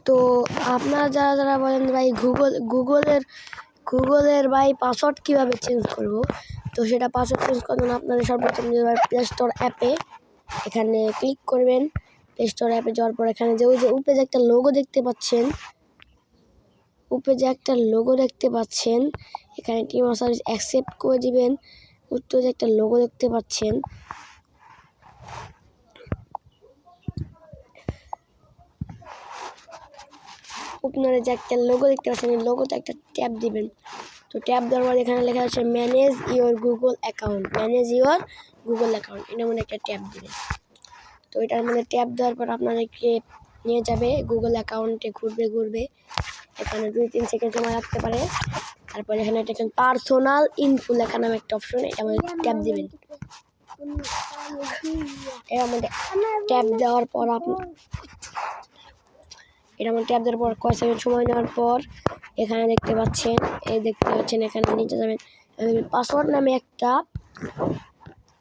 তো আপনারা যারা বলেন ভাই গুগলের ভাই পাসওয়ার্ড কীভাবে চেঞ্জ করব, তো সেটা পাসওয়ার্ড চেঞ্জ করার জন্য আপনাদের সর্বপ্রথম প্লে স্টোর অ্যাপে এখানে ক্লিক করবেন। প্লে স্টোর অ্যাপে যাওয়ার পর এখানে যে উপরে যে একটা লোগো দেখতে পাচ্ছেন, এখানে টিম অফ সার্ভিস অ্যাকসেপ্ট করে দিবেন। উপরে যে একটা লোগো দেখতে পাচ্ছেন, আপনারা যে একটা লোগো দেখতে পাচ্ছেন, এই লোগোতে একটা ট্যাপ দিবেন। তো ট্যাপ দেওয়ার পর এখানে লেখা আছে ম্যানেজ ইওর গুগল অ্যাকাউন্ট, এটার মধ্যে একটা ট্যাপ দিবেন। তো এটার মধ্যে ট্যাপ দেওয়ার পর আপনাদেরকে নিয়ে যাবে গুগল অ্যাকাউন্টে, ঘুরবে এখানে 2-3 সেকেন্ড সময় লাগতে পারে। তারপর এখানে দেখেন পার্সোনাল ইনফো লেখা নামে একটা অপশন, এটা মধ্যে ট্যাপ দিবেন। এর মধ্যে ট্যাপ দেওয়ার পর কয়েক সেকেন্ড সময় নেওয়ার পর এখানে দেখতে পাচ্ছেন এখানে নিচে যাবেন, পাসওয়ার্ড নামে একটা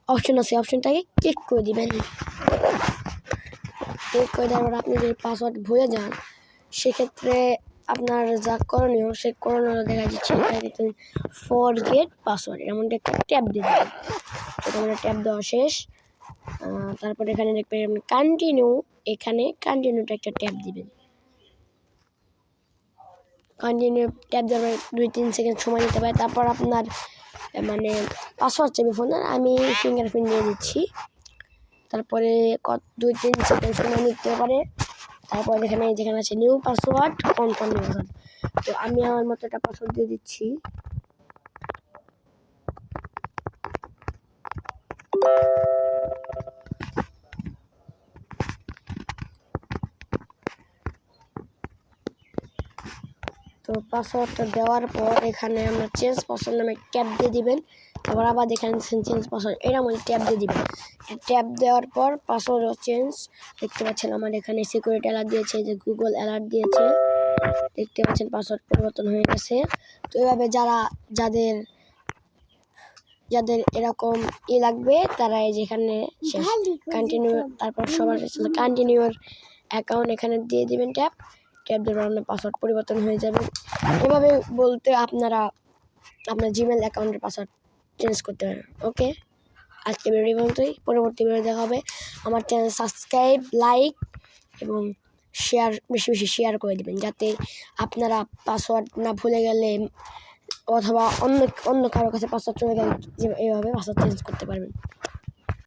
অপশন আছে, অপশনটাকে ক্লিক করে দিবেন। ক্লিক করে দেওয়ার পর আপনি যদি পাসওয়ার্ড ভুলে যান, সেক্ষেত্রে আপনার যা করণীয় দেখা যাচ্ছে ফরগেট পাসওয়ার্ড, এর মধ্যে একটা ট্যাপ দিয়ে দেবেন। এটা মানে ট্যাপ দেওয়া শেষ। তারপর এখানে দেখবেন কন্টিনিউটা একটা ট্যাপ দিবেন। কন্টিনিউ ট্যাপ দেওয়ার 2-3 সেকেন্ড সময় নিতে পারে। তারপর আপনার পাসওয়ার্ড চাইবে ফোনে, আমি ফিঙ্গারপ্রিন্ট দিয়ে দিচ্ছি। তারপরে 2-3 সেকেন্ড সময় নিতে পারে। তারপর যেখানে আছে new password, confirm new password, তো আমি আমার মতো একটা পাসওয়ার্ড দিয়ে দিচ্ছি। তো পাসওয়ার্ডটা দেওয়ার পর এখানে আমরা চেঞ্জ পাসওয়ার্ড নামে ট্যাপ দিয়ে দিবেন। তারপর আবার এখানে চেঞ্জ পাসওয়ার্ড, এটার মধ্যে ট্যাপ দিয়ে দিবেন। ট্যাপ দেওয়ার পর পাসওয়ার্ডও চেঞ্জ দেখতে পাচ্ছেন। আমার এখানে সিকিউরিটি অ্যালার্ট দিয়েছে, যে গুগল অ্যালার্ট দিয়েছে, দেখতে পাচ্ছেন পাসওয়ার্ড পরিবর্তন হয়ে গেছে। তো এভাবে যাদের এরকম লাগবে তারা যেখানে কন্টিনিউ, তারপর সবার কন্টিনিউর অ্যাকাউন্ট এখানে দিয়ে দিবেন। ট্যাপ দেওয়ার আপনার পাসওয়ার্ড পরিবর্তন হয়ে যাবে। এভাবে বলতে আপনারা আপনার জিমেল অ্যাকাউন্টের পাসওয়ার্ড চেঞ্জ করতে পারেন। ওকে, আজকে ভিডিও পর্যন্তই, পরবর্তী ভিডিও দেখা হবে। আমার চ্যানেল সাবস্ক্রাইব, লাইক এবং বেশি শেয়ার করে দেবেন, যাতে আপনারা পাসওয়ার্ড না ভুলে গেলে অথবা অন্য কারো কাছে পাসওয়ার্ড চলে গেলে এইভাবে পাসওয়ার্ড চেঞ্জ করতে পারবেন।